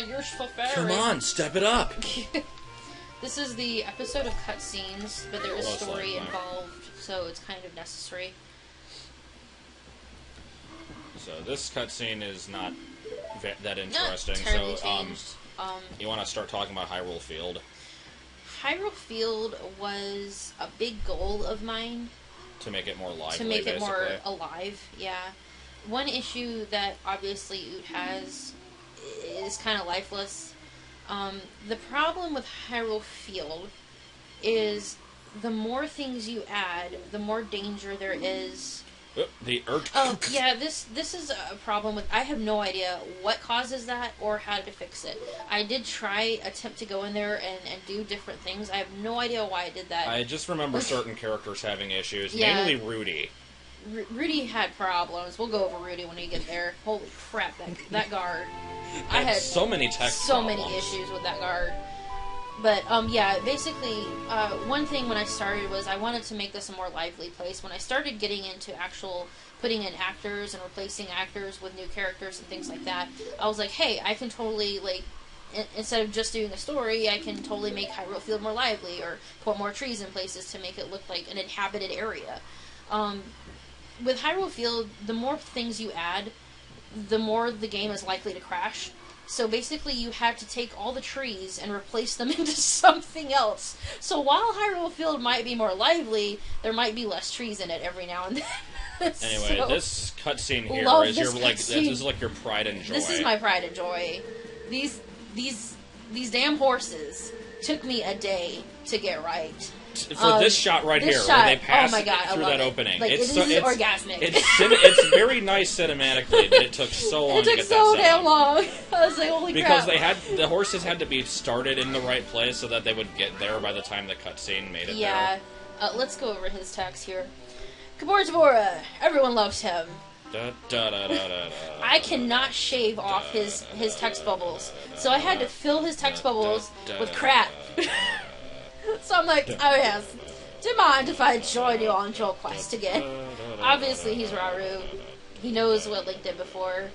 You're so fairy. Come on, step it up. This is the episode of cutscenes, but there is story involved, so it's kind of necessary. So this cutscene is not that interesting. Not so, changed. You want to start talking about Hyrule Field? Hyrule Field was a big goal of mine. To make it more lively, To make it basically. more alive, yeah. One issue that obviously Oot has is kind of lifeless. The problem with Hyrule Field is the more things you add, the more danger there is. The Earth. Oh, yeah, this is a problem with... I have no idea what causes that or how to fix it. I did attempt to go in there and do different things. I have no idea why I did that. I just remember certain characters having issues, Yeah. mainly Rudy. Rudy had problems. We'll go over Rudy when we get there. Holy crap, that guard. I had so many text so problems. many issues with that guard. But, yeah, basically, one thing when I started was I wanted to make this a more lively place. When I started getting into actual putting in actors and replacing actors with new characters and things like that, I was like, hey, I can totally, like, instead of just doing a story, I can totally make Hyrule Field more lively or put more trees in places to make it look like an inhabited area. With Hyrule Field, the more things you add, the more the game is likely to crash. So basically you had to take all the trees and replace them into something else. So while Hyrule Field might be more lively, there might be less trees in it every now and then. Anyway, so, this cutscene here is your this is like your pride and joy. This is my pride and joy. These damn horses took me a day to get right. For this shot right here, where they pass through that opening. Like, it's orgasmic. It's very nice cinematically, but it took so long to get that set up. It took so damn long. I was like, holy because crap. the horses had to be started in the right place so that they would get there by the time the cutscene made it there. Let's go over his text here. Kabor Tabora, everyone loves him. Da, da, da, da, da, da, I cannot shave off his text bubbles, so I had to fill his text bubbles with crap. So I'm like, oh yes, do you mind if I join you on your quest again? Obviously he's Rauru. He knows what Link did before.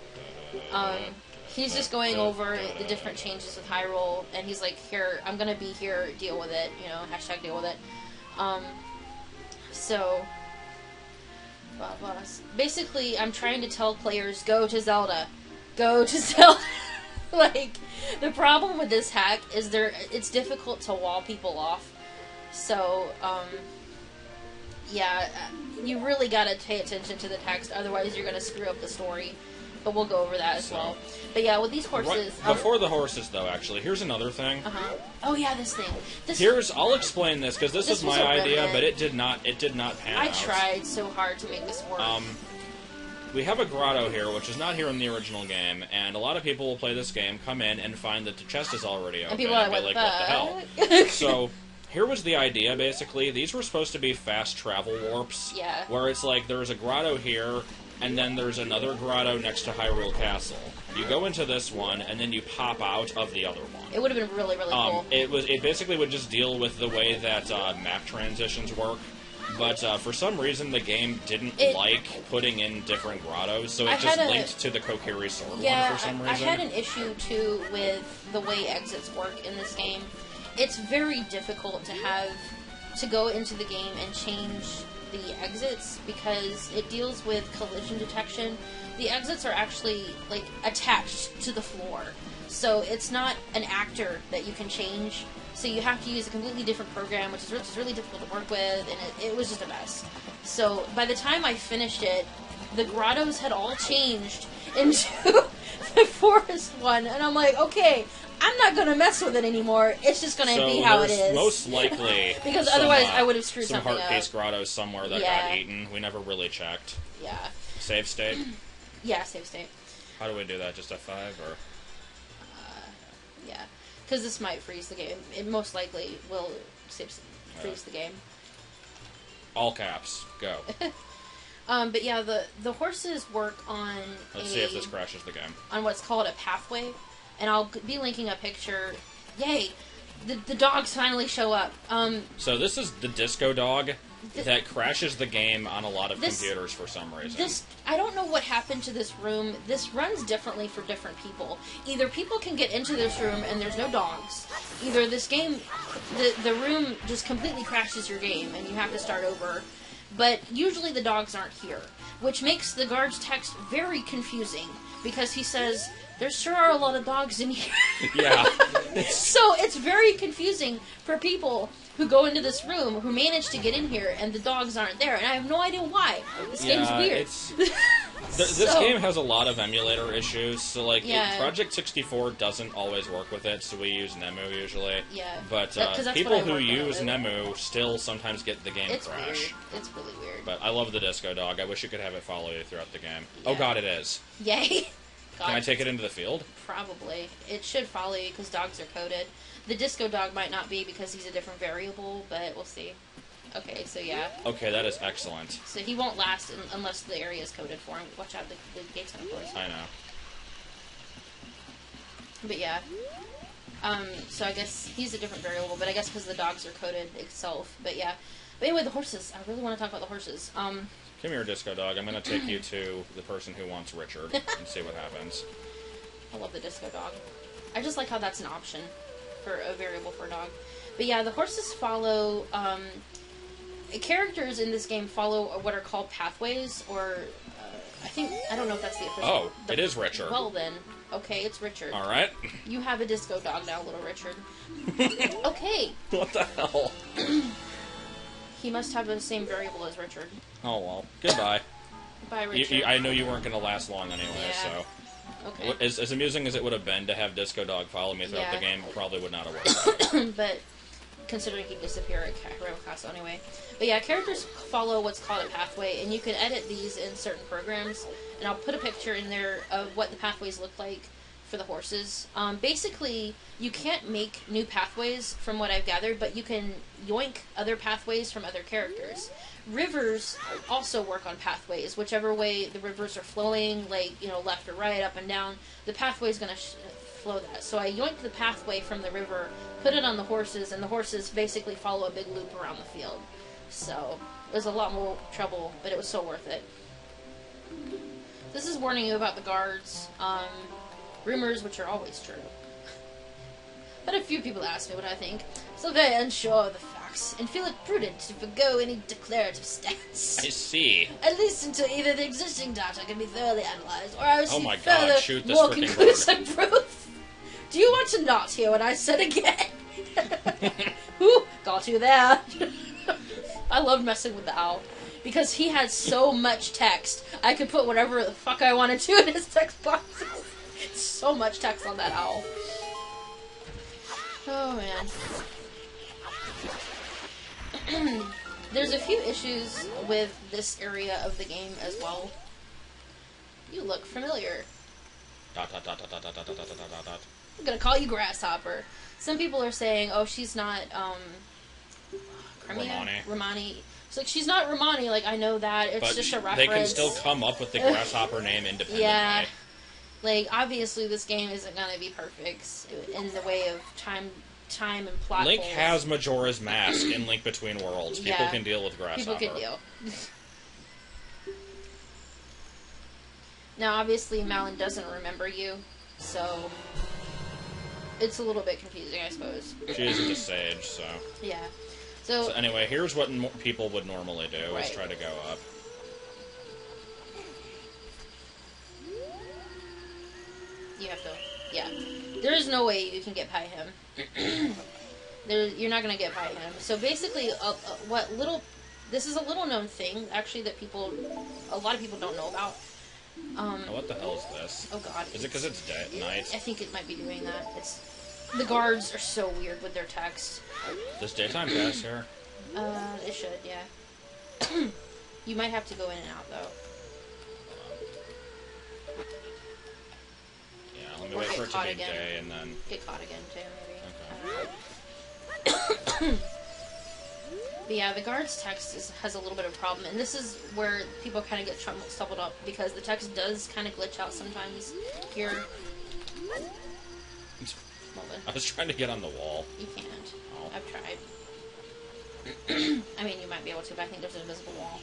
He's just going over the different changes with Hyrule, and he's like, here, I'm gonna be here, deal with it, you know, hashtag deal with it. So, basically, I'm trying to tell players, go to Zelda. Go to Zelda. Like, the problem with this hack is it's difficult to wall people off. So, yeah, you really gotta pay attention to the text, otherwise you're gonna screw up the story. But we'll go over that as well. But yeah, with these horses... Before the horses, though, actually, here's another thing. Oh yeah, this thing. I'll explain this, because this is my idea, but it did not pan out. I tried so hard to make this work. We have a grotto here, which is not here in the original game, and a lot of people will play this game, come in, and find that the chest is already open, and people are like, what the hell? So, here was the idea, basically. These were supposed to be fast travel warps. Yeah. Where it's like, there's a grotto here, and then there's another grotto next to Hyrule Castle. You go into this one, and then you pop out of the other one. It would have been really, really cool. It basically would just deal with the way that map transitions work. But for some reason, the game didn't like putting in different grottos, so it just linked to the Kokiri Sword one for some reason. I had an issue, too, with the way exits work in this game. It's very difficult to go into the game and change the exits because it deals with collision detection. The exits are actually, like, attached to the floor. So it's not an actor that you can change. So you have to use a completely different program, which is really difficult to work with, and it was just a mess. So by the time I finished it, the grottos had all changed into the forest one, and I'm like, okay, I'm not going to mess with it anymore. It's just going to be how it is. Most likely because otherwise I would have screwed some something up. Some Heart Piece grottos somewhere that got eaten. We never really checked. Yeah. Save state? Yeah, save state. How do we do that? Just F5 or? Yeah. Because this might freeze the game. It most likely will freeze the game. All caps. Go. But yeah, the horses work on Let's see if this crashes the game. On what's called a pathway. And I'll be linking a picture. Yay! The dogs finally show up. So this is the disco dog. that crashes the game on a lot of computers for some reason. I don't know what happened to this room. This runs differently for different people. Either people can get into this room and there's no dogs. Either this game, the room just completely crashes your game and you have to start over. But usually the dogs aren't here, which makes the guard's text very confusing because he says, there sure are a lot of dogs in here. Yeah. So it's very confusing for people who go into this room, who manage to get in here, and the dogs aren't there. And I have no idea why. This game's weird. This game has a lot of emulator issues. So, like, Project 64 doesn't always work with it, so we use Nemu usually. Yeah. But people who use Nemu still sometimes get the game crash. Weird. It's really weird. But I love the disco dog. I wish you could have it follow you throughout the game. Yeah. Oh god, it is. Yay. God. Can I take it into the field? Probably. It should follow you because dogs are coded. The disco dog might not be because he's a different variable, but we'll see. Okay, so yeah. Okay, that is excellent. So he won't last unless the area is coded for him. Watch out, the gate's gonna close. I know. But yeah. So I guess he's a different variable, but I guess because the dogs are coded itself. But yeah. But anyway, the horses. I really want to talk about the horses. Come here, disco dog. I'm going to take you to the person who wants Richard and see what happens. I love the disco dog. I just like how that's an option for a variable for a dog. But yeah, the horses follow... characters in this game follow what are called pathways, or... I don't know if that's the official... Oh, it is Richard. Well then. Okay, it's Richard. Alright. You have a disco dog now, little Richard. Okay. What the hell? He must have the same variable as Richard. Oh, well. Goodbye. Bye, Richard. I know you weren't going to last long anyway, yeah. so... Okay. As amusing as it would have been to have Disco Dog follow me throughout the game, it probably would not have worked out. But, considering he'd disappear at Hyrule Castle anyway. But yeah, characters follow what's called a pathway, and you can edit these in certain programs. And I'll put a picture in there of what the pathways look like for the horses. Basically, you can't make new pathways from what I've gathered, but you can yoink other pathways from other characters. Rivers also work on pathways. Whichever way the rivers are flowing, like, left or right, up and down, the pathway is going to flow that. So I yoinked the pathway from the river, put it on the horses, and the horses basically follow a big loop around the field. So it was a lot more trouble, but it was so worth it. This is warning you about the guards. Rumors, which are always true. But a few people ask me what I think, so very unsure of the facts, and feel it prudent to forgo any declarative stance. I see. At least until either the existing data can be thoroughly analyzed, or I will see further, this more conclusive proof. Do you want to not hear what I said again? Who got you there? I love messing with the owl. Because he has so much text, I could put whatever the fuck I wanted to in his text boxes. So much text on that owl. Oh, man. There's a few issues with this area of the game as well. You look familiar. Dot, dot, dot, dot, dot, dot, dot, dot, dot, dot. I'm gonna call you Grasshopper. Some people are saying, oh, she's not, Romani. It's like, she's not Romani, like, I know that. It's just a reference. They can still come up with the Grasshopper name independently. Yeah. Like, obviously this game isn't gonna be perfect in the way of time and plot Link holes. has Majora's Mask in Link Between Worlds. People can deal with Grasshopper. People can deal. Now, obviously, Malin doesn't remember you, so it's a little bit confusing, I suppose. She isn't a sage, so... Yeah. So anyway, here's what people would normally do, is try to go up. You have to... Yeah. There is no way you can get by him. You're not going to get by him. So basically, this is a little known thing, actually, that a lot of people don't know about. What the hell is this? Oh god. Is it because it's night? I think it might be doing that. The guards are so weird with their text. Does daytime pass here? It should, yeah. You might have to go in and out, though. Yeah, let me wait for it to be day, and then... Get caught again, too, maybe. Okay. But yeah, the guard's text has a little bit of a problem, and this is where people kind of get stumbled up, because the text does kind of glitch out sometimes here. I was trying to get on the wall. You can't. Oh. I've tried. I mean, you might be able to, but I think there's an invisible wall.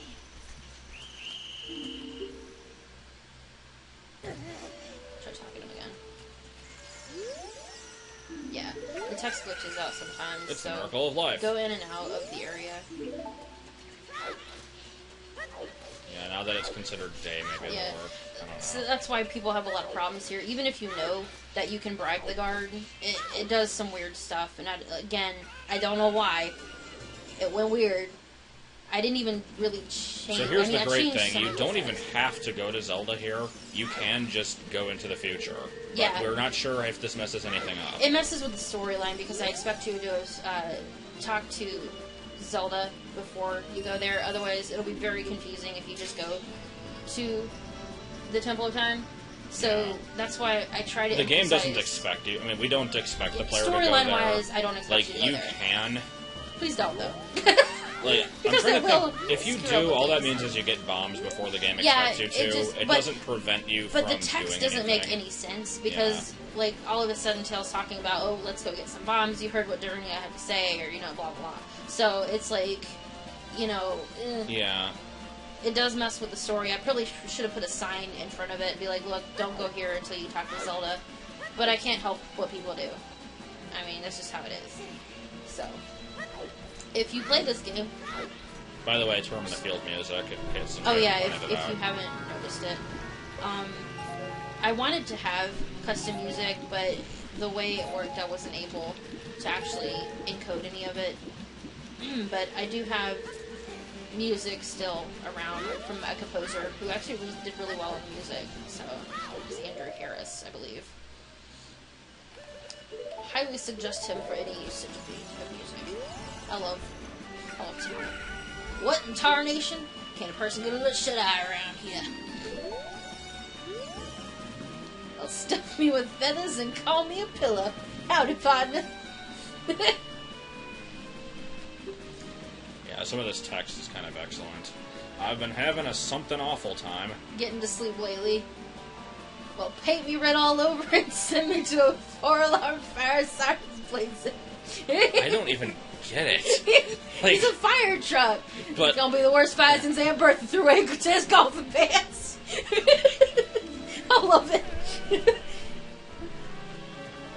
Try talking to him again. Yeah, the text glitches out sometimes. It's so the miracle of life. Go in and out of the area. Yeah, now that it's considered day, maybe it'll work. I don't know. So that's why people have a lot of problems here. Even if you know that you can bribe the guard, it does some weird stuff. And again, I don't know why. It went weird. I didn't even really change. So here's the great thing. You don't even have to go to Zelda here. You can just go into the future. But yeah. We're not sure if this messes anything up. It messes with the storyline because I expect you to talk to Zelda before you go there. Otherwise, it'll be very confusing if you just go to the Temple of Time. So that's why I try to. The game doesn't expect you. I mean, we don't expect the player to go there. Storyline-wise, I don't expect you to go there. Like, you can. Please don't, though. Like, because I'm trying it will. to think, if you do, all that means is you get bombs before the game expects you to. It doesn't prevent you from doing anything. But the text doesn't make any sense because, like, all of a sudden Tails talking about, oh, let's go get some bombs. You heard what Durnia had to say, or blah blah. So it's like, yeah. It does mess with the story. I probably should have put a sign in front of it and be like, look, don't go here until you talk to Zelda. But I can't help what people do. I mean, that's just how it is. So, if you play this game... By the way, turn on the field music in case oh yeah, if you haven't noticed it. I wanted to have custom music, but the way it worked, I wasn't able to actually encode any of it. But I do have music still around from a composer who actually did really well in music. So, it was Andrew Harris, I believe. Highly suggest him for any usage of music. I love Tim. What in tarnation? Can't a person get a little shut-eye around here? They'll stuff me with feathers and call me a pillow. Howdy, partner. Yeah, some of this text is kind of excellent. I've been having a something awful time. Getting to sleep lately. Well, paint me red all over and send me to a 4-alarm fire siren's blazing. I don't even get it. Like, it's a fire truck. But, it's gonna be the worst fire since Aunt Bertha threw away Cortez golfing pants. I love it.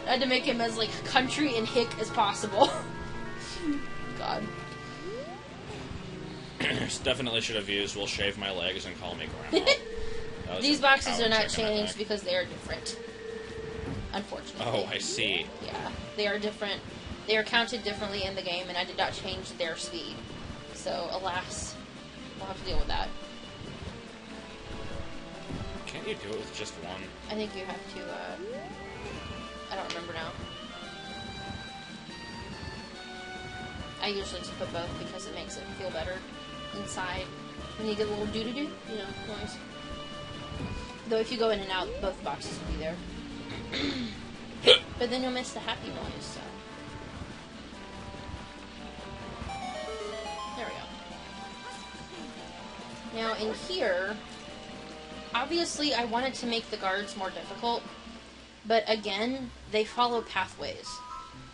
I had to make him as, like, country and hick as possible. God. Definitely should have used, "Will shave my legs and call me grandma." These boxes are not changed because they are different. Unfortunately. Oh, I see. Yeah, they are different. They are counted differently in the game, and I did not change their speed. So, alas, we'll have to deal with that. Can't you do it with just one? I think you have to, I don't remember now. I usually just put both because it makes it feel better inside. When you get a little doo-doo-doo, noise. Though if you go in and out, both boxes will be there. But then you'll miss the happy noise, so. There we go. Now, in here, obviously I wanted to make the guards more difficult, but again, they follow pathways.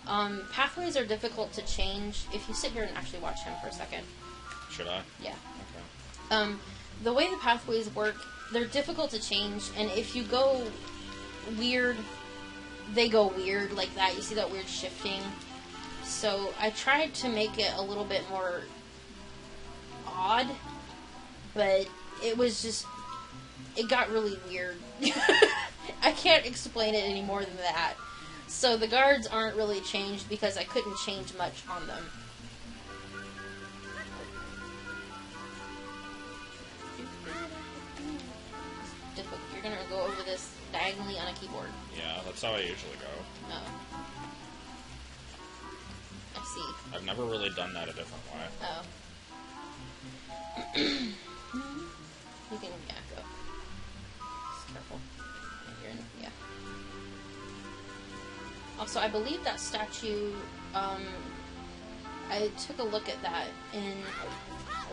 Pathways are difficult to change. If you sit here and actually watch him for a second. Should I? Yeah. Okay. The way the pathways work, they're difficult to change, and if you go weird, they go weird like that. You see that weird shifting? So I tried to make it a little bit more odd, but it was just, it got really weird. I can't explain it any more than that. So the guards aren't really changed because I couldn't change much on them. You're gonna go over this diagonally on a keyboard. Yeah, that's how I usually go. Oh. I see. I've never really done that a different way. Oh. You can, go. Just careful. Yeah. Also, I believe that statue, I took a look at that in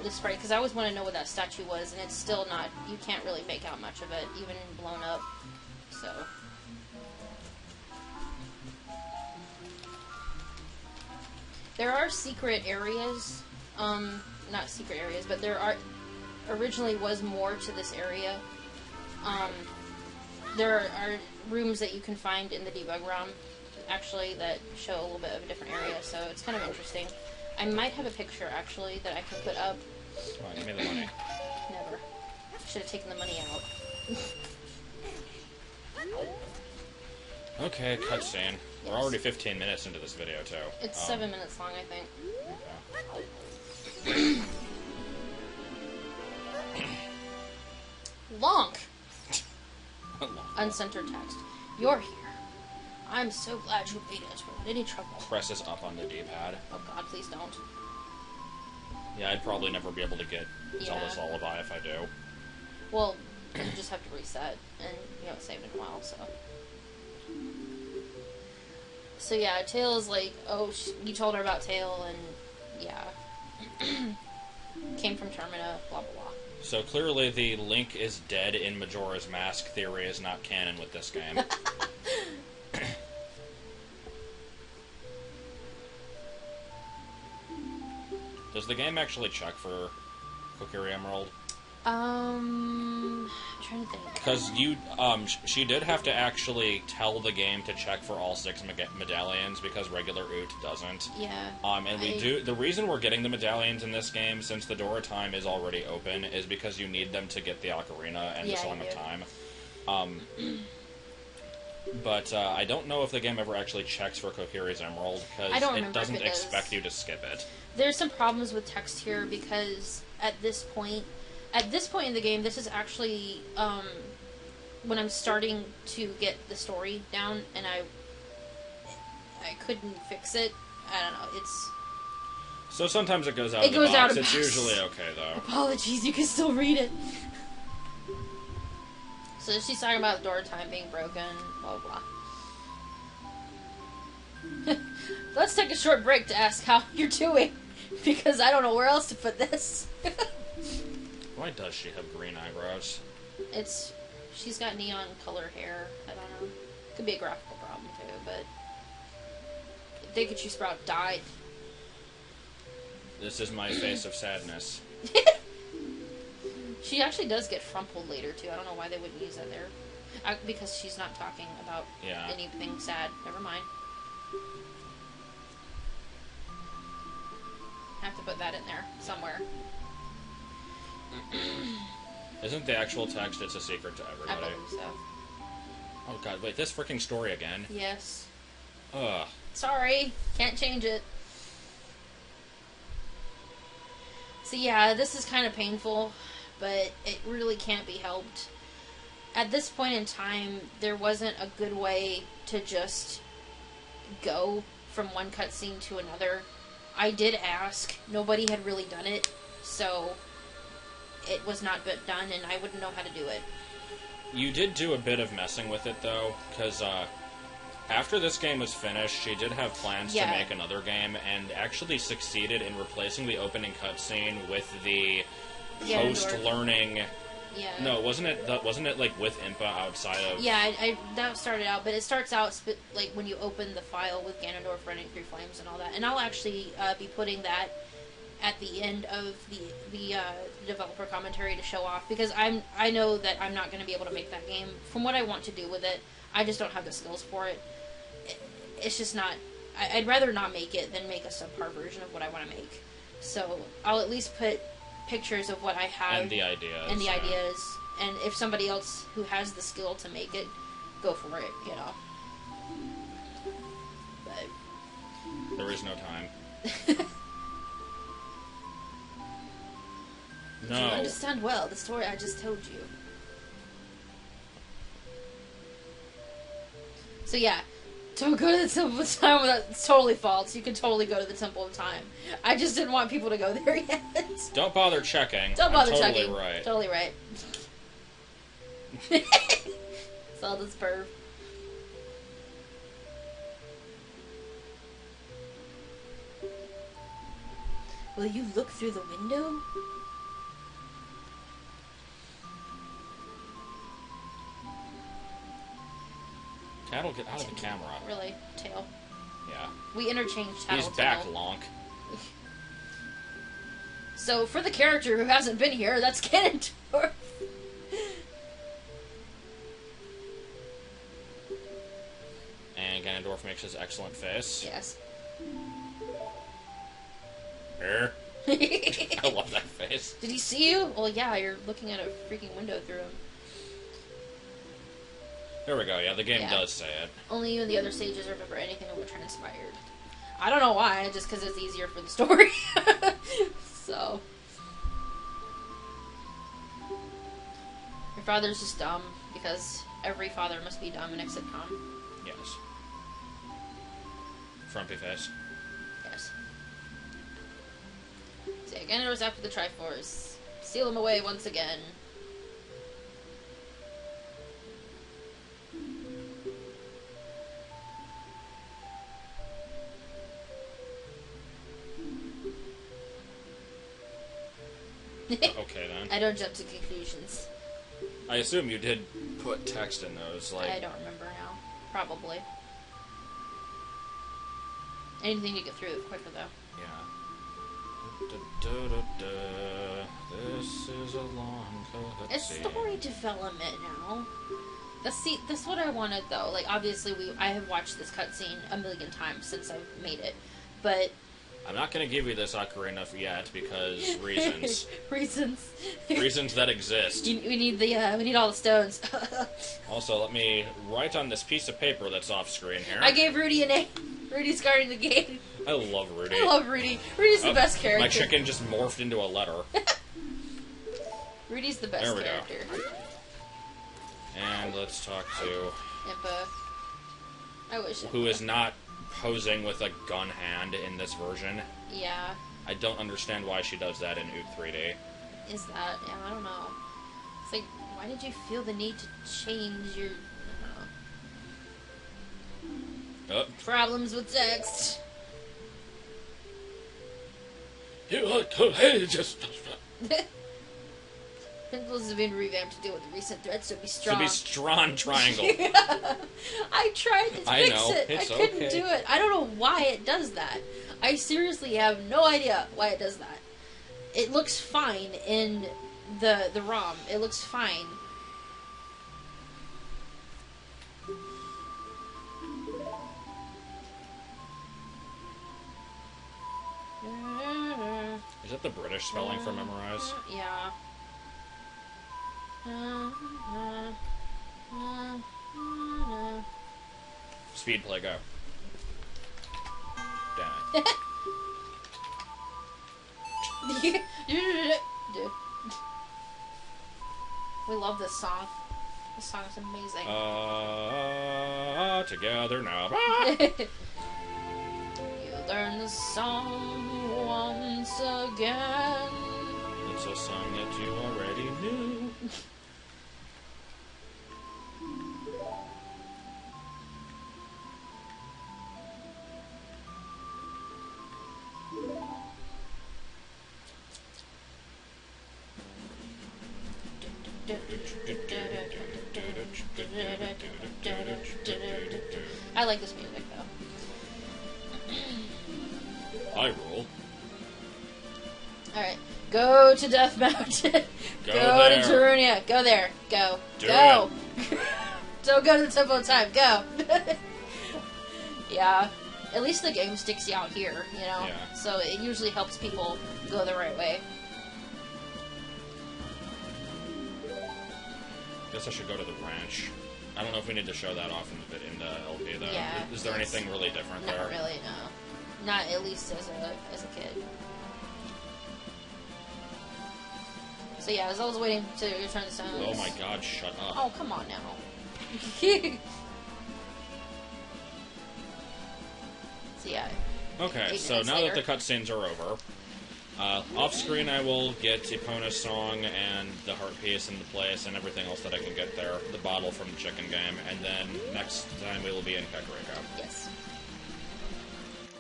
the sprite, because I always want to know what that statue was, and it's still not, you can't really make out much of it, even blown up, so. There are secret areas not secret areas, but there originally was more to this area. There are rooms that you can find in the debug ROM, actually, that show a little bit of a different area, so it's kind of interesting. I might have a picture, actually, that I can put up. Come on, give me the money. Never. Should have taken the money out. Okay, cutscene. We're already 15 minutes into this video, too. It's 7 minutes long, I think. Okay. Lonk! Uncensored text. You're here. I'm so glad you made it without any trouble. Presses up on the D-pad. Oh god, please don't. Yeah, I'd probably never be able to get Zelda's Lullaby if I do. Well, you just have to reset, and you haven't saved in a while, so... So yeah, Tail is like, oh, you told her about Tail, and yeah. Came from Termina, blah blah blah. So clearly the Link is dead in Majora's Mask theory is not canon with this game. Does the game actually check for Kokiri Emerald? I'm trying to think. Because she did have to actually tell the game to check for all 6 medallions because regular Oot doesn't. Yeah. And we do. The reason we're getting the medallions in this game, since the door of time is already open, is because you need them to get the Ocarina and the Song of Time. But I don't know if the game ever actually checks for Kokiri's Emerald because it doesn't expect you to skip it. There's some problems with text here because at this point in the game, this is actually when I'm starting to get the story down, and I couldn't fix it. I don't know. So sometimes it goes out of the box. It's usually okay though. Apologies, you can still read it. So she's talking about the door time being broken, blah blah blah. Let's take a short break to ask how you're doing, because I don't know where else to put this. Why does she have green eyebrows? She's got neon color hair. I don't know. Could be a graphical problem too, but Deku Sprout died. This is my face of sadness. She actually does get frumpled later too. I don't know why they wouldn't use that there. Because she's not talking about anything sad. Never mind. I have to put that in there somewhere. Isn't the actual text, it's a secret to everybody? I believe so. Oh god, wait, this freaking story again? Yes. Ugh. Sorry, can't change it. So yeah, this is kind of painful, but it really can't be helped. At this point in time, there wasn't a good way to just go from one cutscene to another. I did ask. Nobody had really done it, so it was not done, and I wouldn't know how to do it. You did do a bit of messing with it, though, because after this game was finished, she did have plans to make another game, and actually succeeded in replacing the opening cutscene with the post-learning... Yeah. No, wasn't it like with Impa outside of... Yeah, that started out, but it starts out like when you open the file with Ganondorf running through flames and all that. And I'll actually be putting that at the end of the developer commentary to show off, because I know that I'm not going to be able to make that game. From what I want to do with it, I just don't have the skills for it. It's just not... I'd rather not make it than make a subpar version of what I want to make. So I'll at least put pictures of what I have and the ideas, and if somebody else who has the skill to make it, go for it, you know. But there is no time. No. You understand well the story I just told you. So yeah, don't go to the Temple of Time it's totally false. You can totally go to the Temple of Time. I just didn't want people to go there yet. Don't bother checking. Don't bother checking. Totally right. Totally right. Zelda's perv. Will you look through the window? Tattle, get out of the camera. Really, Tail. Yeah. We interchanged Tattle. He's back, Lonk. So, for the character who hasn't been here, that's Ganondorf. And Ganondorf makes his excellent face. Yes. I love that face. Did he see you? Well, yeah, you're looking at a freaking window through him. There we go, yeah, the game does say it. Only you and the other sages remember anything that were transpired. I don't know why, just because it's easier for the story. So. Your father's just dumb, because every father must be dumb in a sitcom. Yes. Frumpy face. Yes. So again, it was after the Triforce. Seal him away once again. Okay, then. I don't jump to conclusions. I assume you did put text in those, like... I don't remember now. Probably. Anything to get through it quicker, though. Yeah. This is a long cutscene. It's story development now. That's what I wanted, though. Like, obviously, I have watched this cutscene a million times since I've made it, but... I'm not going to give you this ocarina yet because reasons. Reasons that exist. We need all the stones. Also, let me write on this piece of paper that's off screen here. I gave Rudy a name. Rudy's guarding the gate. I love Rudy. I love Rudy. Rudy's the best character. My chicken just morphed into a letter. Rudy's the best character. Go. And let's talk to... Impa. I wish... Who is not posing with a gun hand in this version. Yeah. I don't understand why she does that in OOC 3D. Is that... Yeah, I don't know. It's like, why did you feel the need to change your... I don't know. Problems with text. Pimples have been revamped to deal with the recent threats, so be strong. To be strong triangle. I tried to fix it. It's I couldn't do it. I don't know why it does that. I seriously have no idea why it does that. It looks fine in the ROM. It looks fine. Is that the British spelling for memorize? Yeah. Speed play, go. Damn it. We love this song. This song is amazing. Together now. You learn the song once again. It's a song that you already knew. I like this music, though. Hyrule. Alright. Go to Death Mountain. Go to Tarunia. Go there. Go. Go. Don't go to the Temple of Time. Go. Yeah. At least the game sticks you out here, you know? Yeah. So it usually helps people go the right way. Guess I should go to the ranch. I don't know if we need to show that off in the LP, though. Yeah. Is there anything really different there? Not really, no. Not at least as a kid. So yeah, as I was waiting to return the stones. Oh my god, shut up. Oh, come on now. So yeah. Okay, so now that the cutscenes are over, off screen I will get Epona's song and the heart piece and the place and everything else that I can get there, the bottle from the chicken game, and then next time we will be in Kakariko. Yes.